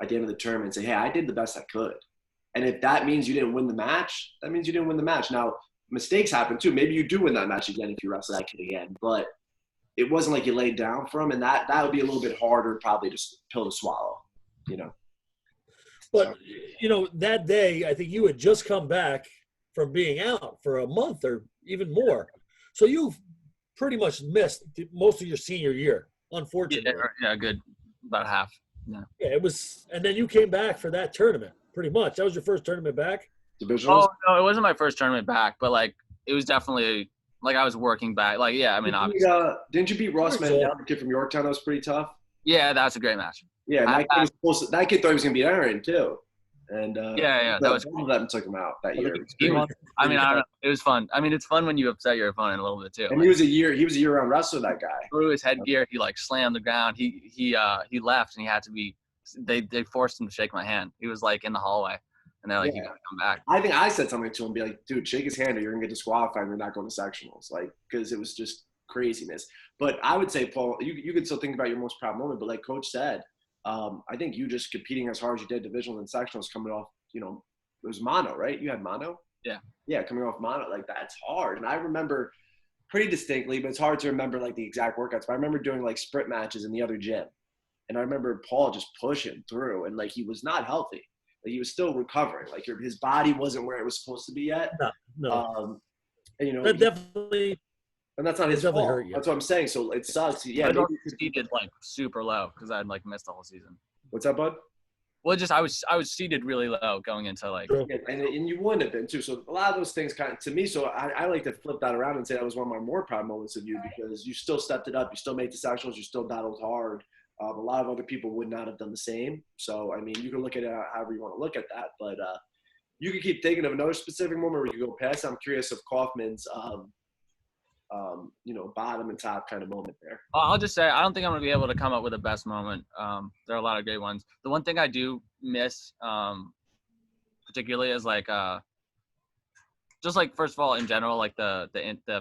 at the end of the term and say, hey, I did the best I could. And if that means you didn't win the match, that means you didn't win the match. Now, mistakes happen too. Maybe you do win that match again if you wrestle that kid again. But it wasn't like you laid down for him, and that would be a little bit harder probably to pill to swallow, But, that day, I think you had just come back from being out for a month or even more. So you've pretty much missed most of your senior year, unfortunately. Yeah, good. About half. Yeah, it was – and then you came back for that tournament, pretty much. That was your first tournament back? Divisionals? Oh, no, it wasn't my first tournament back, but, like, it was definitely – like, I was working back. Like, yeah, I mean, obviously. Didn't you beat Ross Mandel, the kid from Yorktown? That was pretty tough. Yeah, that was a great match. Yeah, that kid thought he was going to beat Aaron, too. And that was both of them took him out that year. I mean, I don't know. It was fun. I mean, it's fun when you upset your opponent a little bit too. And he was a year-round wrestler. That guy threw his headgear. He like slammed the ground. He left, and he had to be. They forced him to shake my hand. He was like in the hallway, and they're like, "You gotta come back." I think I said something to him, be like, "Dude, shake his hand, or you're gonna get disqualified. And you're not going to sectionals." Like, because it was just craziness. But I would say, Paul, you could still think about your most proud moment. But like Coach said, I think you just competing as hard as you did divisionals and sectionals, coming off, it was mono, right? You had mono? Yeah, coming off mono, like that's hard. And I remember pretty distinctly, but it's hard to remember like the exact workouts. But I remember doing like sprint matches in the other gym. And I remember Paul just pushing through, and like he was not healthy. Like he was still recovering. Like his body wasn't where it was supposed to be yet. No. And, that definitely. And that's not his fault. Hurt you. That's what I'm saying. So it sucks. Yeah. I seeded like super low because I had like missed the whole season. What's up, bud? Well, just I was seeded really low going into like. Yeah, and you wouldn't have been too. So a lot of those things kind of to me. So I like to flip that around and say that was one of my more proud moments of you, because you still stepped it up. You still made the sectionals. You still battled hard. A lot of other people would not have done the same. So I mean, you can look at it however you want to look at that, but you can keep thinking of another specific moment where you go past. I'm curious of Kaufman's. Bottom and top kind of moment there. I'll just say I don't think I'm gonna be able to come up with a best moment. There are a lot of great ones. The one thing I do miss, particularly, is like just like first of all in general, like the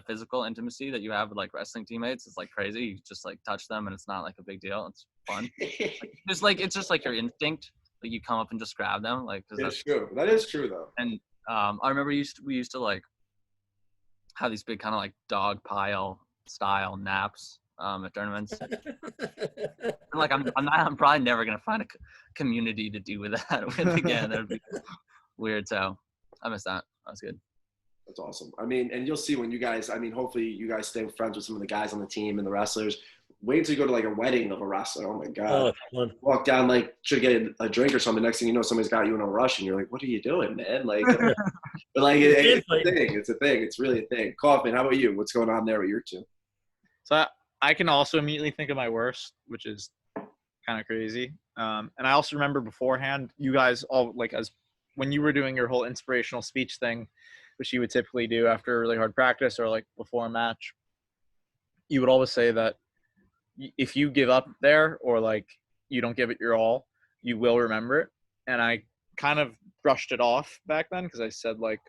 physical intimacy that you have with like wrestling teammates is like crazy. You just like touch them and it's not like a big deal. It's fun. It's just like your instinct. Like you come up and just grab them. Like that's true. That is true though. And I remember we used to like have these big kind of like dog pile style naps at tournaments. And like I'm probably never gonna find a community to do with that with again. That would be weird. So I miss that. That was good. That's awesome. I mean, and you'll see when you guys. I mean, hopefully you guys stay friends with some of the guys on the team and the wrestlers. Wait until you go to like a wedding of a wrestler. Oh my god! Walk down like should get a drink or something. Next thing you know, somebody's got you in a rush, and you're like, "What are you doing, man?" Like, but like it's a thing. It's a thing. It's really a thing. Kaufman, how about you? What's going on there with your two? So I can also immediately think of my worst, which is kind of crazy. And I also remember beforehand, you guys all like as when you were doing your whole inspirational speech thing, which you would typically do after a really hard practice or like before a match, you would always say that if you give up there or like you don't give it your all, you will remember it. And I kind of brushed it off back then because I said like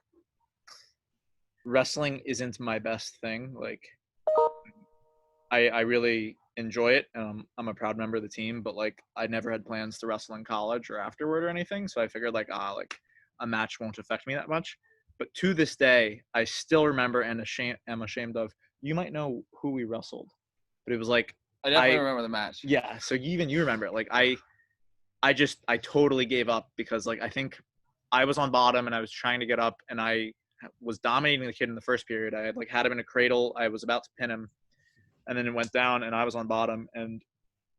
wrestling isn't my best thing. Like I really enjoy it. I'm a proud member of the team, but like I never had plans to wrestle in college or afterward or anything. So I figured like a match won't affect me that much. But to this day, I still remember and am ashamed of. You might know who we wrestled, but it was like I definitely remember the match. Yeah, so you remember it. Like I totally gave up because like I think I was on bottom and I was trying to get up and I was dominating the kid in the first period. I had him in a cradle. I was about to pin him, and then it went down and I was on bottom and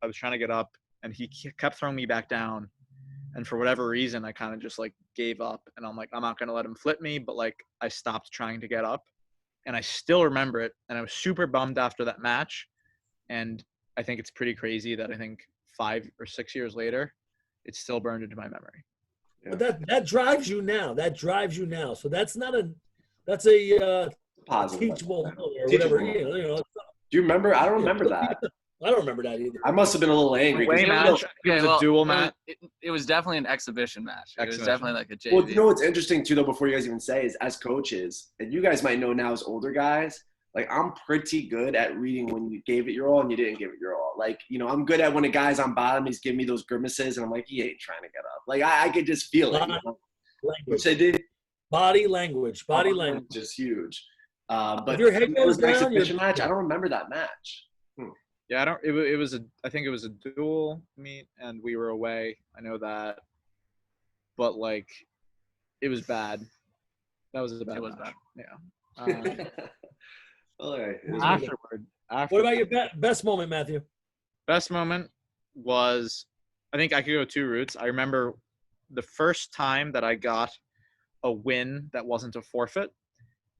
I was trying to get up and he kept throwing me back down. And for whatever reason, I kind of just like gave up and I'm like, I'm not going to let him flip me. But like I stopped trying to get up and I still remember it. And I was super bummed after that match. And I think it's pretty crazy that I think 5 or 6 years later, it's still burned into my memory. Yeah. But that drives you now. That drives you now. So that's not a positive teachable or whatever. You know. Do you remember? I don't remember that. I don't remember that either. I must have been a little angry. It was a dual match. It was definitely an exhibition match. It was definitely like a JV. Well, you know what's interesting too, though, before you guys even say is, as coaches, and you guys might know now as older guys, like I'm pretty good at reading when you gave it your all and you didn't give it your all. Like, I'm good at when a guy's on bottom, he's giving me those grimaces, and I'm like, he ain't trying to get up. Like I could just feel it. Which I did. Body language. Body language is huge. But if your head goes down, exhibition match. I don't remember that match. Yeah, I think it was a dual meet and we were away. I know that. But like it was bad. That was a bad match. Yeah. All right. Afterward. What about your best moment, Matthew? Best moment was, I think I could go 2 routes. I remember the first time that I got a win that wasn't a forfeit.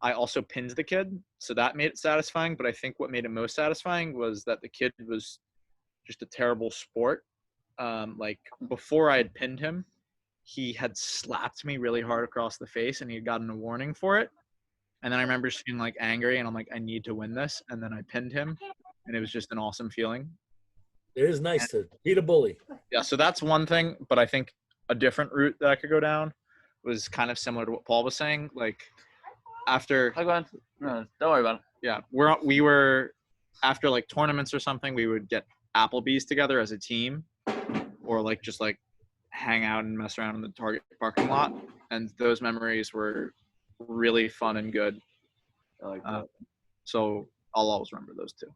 I also pinned the kid, so that made it satisfying. But I think what made it most satisfying was that the kid was just a terrible sport. Like before I had pinned him, he had slapped me really hard across the face, and he had gotten a warning for it. And then I remember just being like angry, and I'm like, I need to win this. And then I pinned him, and it was just an awesome feeling. It is nice to beat a bully. Yeah, so that's one thing. But I think a different route that I could go down was kind of similar to what Paul was saying. Like after, Go on. No, don't worry about it. yeah, we were after like tournaments or something, we would get Applebee's together as a team, or like just like hang out and mess around in the Target parking lot. And those memories were really fun and good. I like that. So I'll always remember those two.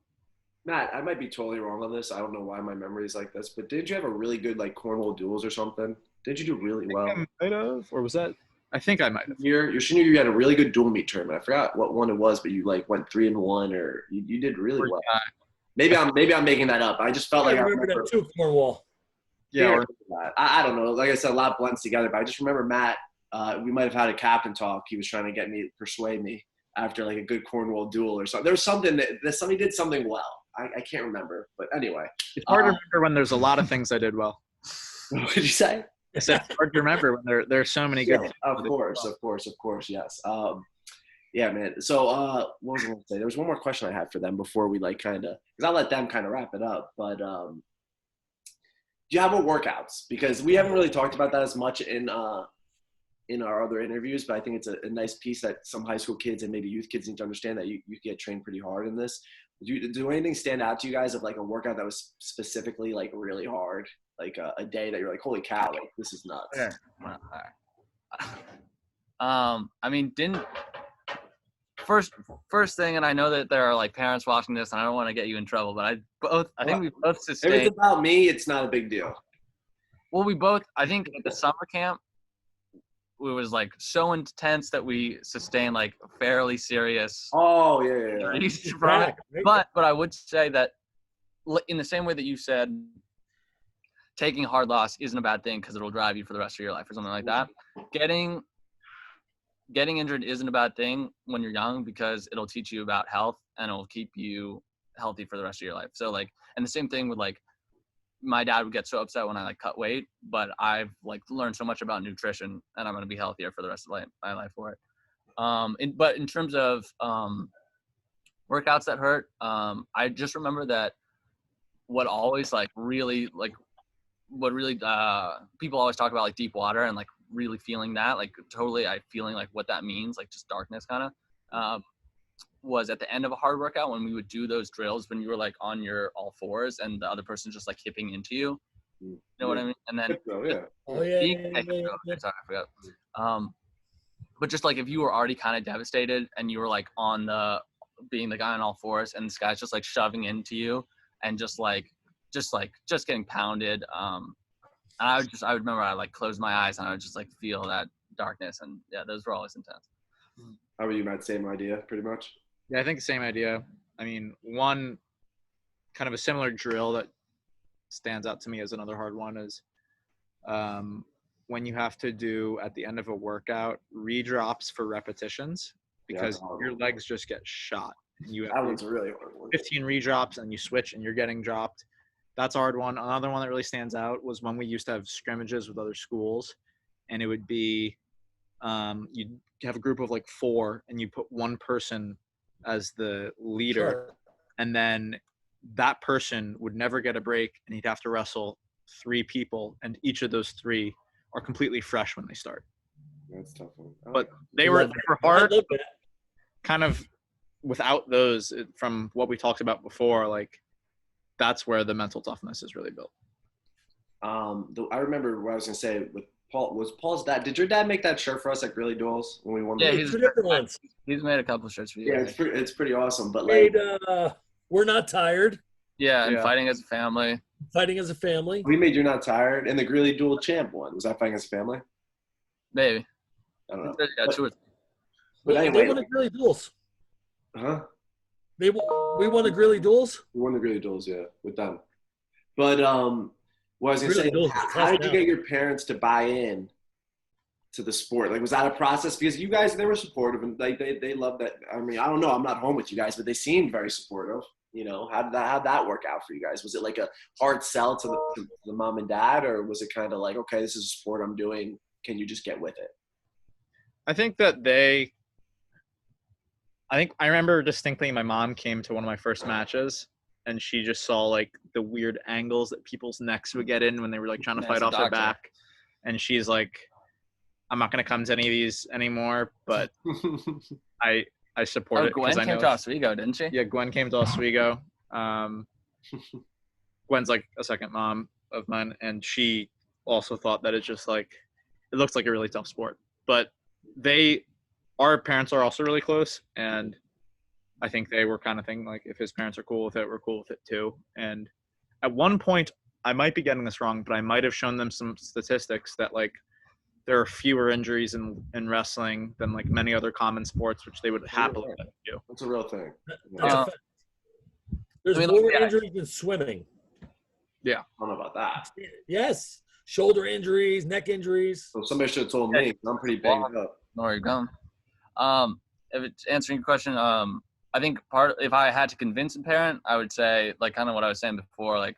Matt, I might be totally wrong on this. I don't know why my memory is like this, but did you have a really good like cornhole duels or something? Did you do really well? I might have, or was that? I think I might have. Your senior year, you had a really good dual meet tournament. I forgot what one it was, but you like went 3-1, or you did really well. Maybe I'm making that up. I just felt like I remember that too, Cornwall. Yeah, I don't know. Like I said, a lot blends together, but I just remember Matt. We might have had a captain talk. He was trying to persuade me after like a good Cornwall duel or something. There was something that somebody did something well. I can't remember, but anyway. It's hard to remember when there's a lot of things I did well. What did you say? I said it's hard to remember when there's so many good things. Of course, yes. Yeah, man. So what was I going to say? There was one more question I had for them before we like kind of, because I'll let them kind of wrap it up. But do you have more workouts? Because we haven't really talked about that as much in our other interviews, but I think it's a nice piece that some high school kids and maybe youth kids need to understand, that you get trained pretty hard in this. Do anything stand out to you guys of like a workout that was specifically like really hard, like a day that you're like, holy cow, like this is nuts? Yeah. I mean, first thing, and I know that there are like parents watching this, and I don't want to get you in trouble, but I think we both sustained. If it's about me, it's not a big deal. Well, I think at the summer camp, it was like so intense that we sustained like fairly serious. Oh yeah. But I would say that in the same way that you said, taking a hard loss isn't a bad thing because it'll drive you for the rest of your life or something like that. Getting injured isn't a bad thing when you're young because it'll teach you about health and it'll keep you healthy for the rest of your life. So like, and the same thing with like, my dad would get so upset when I like cut weight, but I've like learned so much about nutrition and I'm going to be healthier for the rest of my life for it. But in terms of workouts that hurt, I just remember that what really people always talk about like deep water and like really feeling that, like totally feeling like what that means, like just darkness kind of, was at the end of a hard workout when we would do those drills when you were like on your all fours and the other person just like hipping into you. You know what I mean? And then yeah. Sorry, I forgot. But just like if you were already kind of devastated and you were like being the guy on all fours and this guy's just like shoving into you and just getting pounded. And I would remember I like closed my eyes and I would just like feel that darkness, and yeah, those were always intense. How about you, Matt? Same idea, pretty much. Yeah, I think the same idea. I mean, one kind of a similar drill that stands out to me as another hard one is when you have to do at the end of a workout redrops for repetitions because your legs just get shot. You that one's a really hard one. 15 redrops and you switch and you're getting dropped. That's a hard one. Another one that really stands out was when we used to have scrimmages with other schools, and it would be you'd have a group of like 4 and you put one person as the leader. Sure. And then that person would never get a break and he'd have to wrestle 3 people, and each of those 3 are completely fresh when they start. That's a tough one. But they were hard kind of without those, from what we talked about before, like that's where the mental toughness is really built. I remember what I was going to say with Paul. Was Paul's dad, did your dad make that shirt for us like Really Duels when we won? Yeah, He's 2 different ones. He's made a couple of shirts for you. Yeah, it's pretty awesome. But like, We're Not Tired. Yeah, and Fighting as a Family. Fighting as a Family. We made You're Not Tired, and the Really Duel Champ one. Was that Fighting as a Family? Maybe. I don't know. Yeah, But anyway, they won the Grilly Duels. Huh? We won the Grilly Duels. We won the Really Duels, yeah, with them. But what I was gonna say, how did you get your parents to buy in to the sport? Like, was that a process? Because you guys, they were supportive and like they loved that. I mean, I don't know, I'm not home with you guys, but they seemed very supportive. how'd that work out for you guys? Was it like a hard sell to the mom and dad, or was it kind of like, okay, this is a sport I'm doing, can you just get with it? I think I remember distinctly my mom came to one of my first matches and she just saw like the weird angles that people's necks would get in when they were like trying to fight off their back. And she's like, I'm not going to come to any of these anymore, but I support it. Gwen came to Oswego, didn't she? Yeah, Gwen came to Oswego. Gwen's like a second mom of mine, and she also thought that it's just like, it looks like a really tough sport. But our parents are also really close, and I think they were kind of thinking like, if his parents are cool with it, we're cool with it too. And at one point, I might be getting this wrong, but I might have shown them some statistics that like there are fewer injuries in wrestling than like many other common sports, which they would happily do. That's a real thing. There's more injuries than swimming. Yeah. I don't know about that. Yes. Shoulder injuries, neck injuries. So somebody should have told me. I'm pretty banged up. Know where you're going. If it's answering your question, I think if I had to convince a parent, I would say like kind of what I was saying before, like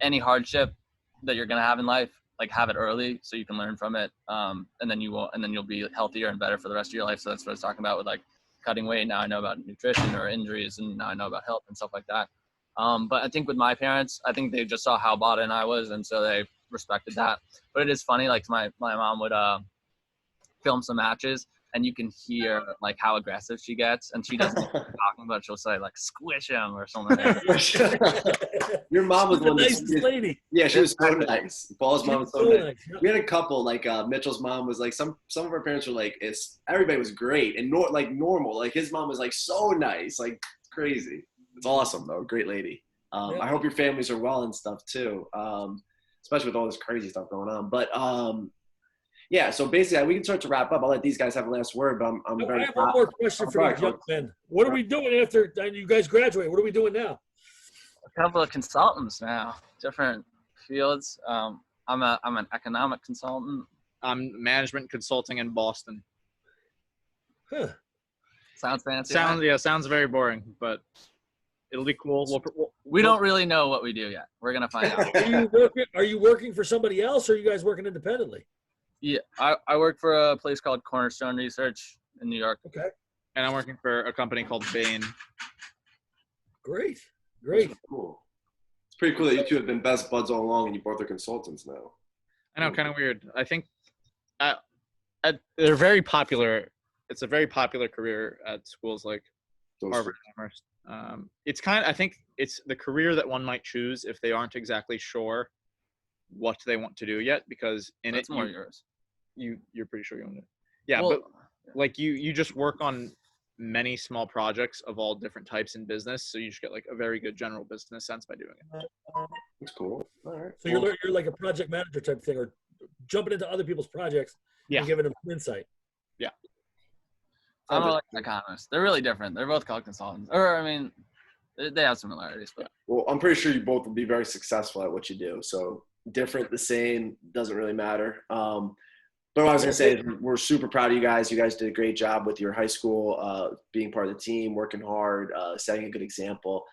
any hardship that you're gonna have in life, like have it early so you can learn from it, and then you'll be healthier and better for the rest of your life. So that's what I was talking about with like cutting weight. Now I know about nutrition or injuries, and now I know about health and stuff like that. But I think with my parents, I think they just saw how bought in I was, and so they respected that. But it is funny, like my mom would film some matches, and you can hear like how aggressive she gets, and she doesn't talking about. She'll say like "squish him" or something. Your mom was the nicest lady. Yeah, she was so nice. Paul's mom was so nice. We had a couple like Mitchell's mom was like some of our parents were like everybody was great and normal. Like his mom was like so nice, like it's crazy. It's awesome though, great lady. I hope your families are well and stuff too, especially with all this crazy stuff going on. But yeah, so basically we can start to wrap up. I'll let these guys have the last word, but I'm very. I have one more question for you, young men. What are we doing after you guys graduate? What are we doing now? A couple of consultants now, different fields. I'm an economic consultant. I'm management consulting in Boston. Huh. Sounds fancy. Sounds very boring, but it'll be cool. We don't really know what we do yet. We're gonna find out. Are you working for somebody else, or are you guys working independently? Yeah, I work for a place called Cornerstone Research in New York. Okay. And I'm working for a company called Bain. Great. That's cool. It's pretty cool that you two have been best buds all along, and you both are consultants now. I know, kind of weird. I think they're very popular. It's a very popular career at schools like Harvard and Amherst. I think it's the career that one might choose if they aren't exactly sure what they want to do yet, because it's more yours. You're pretty sure you want it. Yeah, well, but like you just work on many small projects of all different types in business, so you just get like a very good general business sense by doing it. That's cool. All right. So you're like a project manager type thing, or jumping into other people's projects and giving them insight. Yeah. I'm an economist. They're really different. They're both called consultants, or I mean, they have similarities. But well, I'm pretty sure you both will be very successful at what you do. So different, the same, doesn't really matter. But what I was gonna say is we're super proud of you guys. You guys did a great job with your high school, being part of the team, working hard, setting a good example.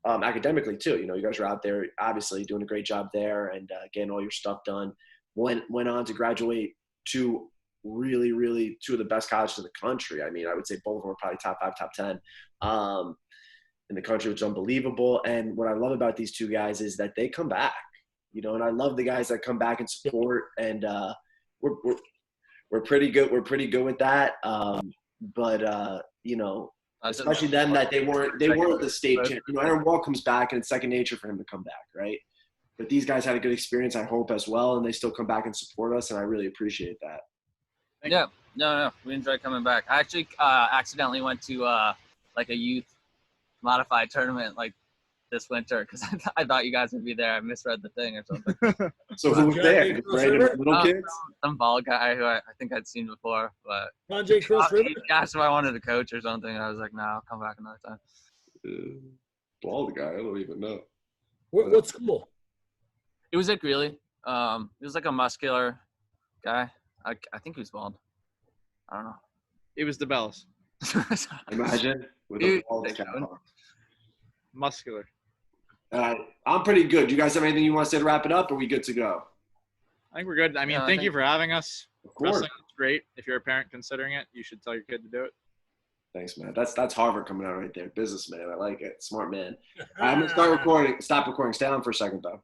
Academically too, you guys are out there obviously doing a great job there and getting all your stuff done. Went on to graduate to really, really two of the best colleges in the country. I mean, I would say both of them are probably top 5, top 10 in the country, which is unbelievable. And what I love about these two guys is that they come back, and I love the guys that come back and support. And we're pretty good. We're pretty good with that. Especially them that they weren't the state champ. Aaron Wall comes back and it's second nature for him to come back, right? But these guys had a good experience, I hope, as well, and they still come back and support us, and I really appreciate that. Yeah, no, we enjoy coming back. I actually accidentally went to like a youth modified tournament like this winter because I thought you guys would be there. I misread the thing or something. So who was there? Random little kids? Some bald guy who I think I'd seen before, but Sanjay Cross River? He asked if I wanted to coach or something. I was like, no, I'll come back another time. Bald guy? I don't even know. What school? It was at Greeley. It was like a muscular guy. I think he was bald. I don't know. It was the Bells. Imagine with a bald guy. muscular. I'm pretty good. Do you guys have anything you want to say to wrap it up? Or are we good to go? I think we're good. I mean, Yeah, I thank you think- for having us. Of course. Wrestling is great. If you're a parent considering it, you should tell your kid to do it. Thanks, man. That's Harvard coming out right there. Businessman. I like it. Smart man. I'm gonna start recording. Stop recording. Stay on for a second though.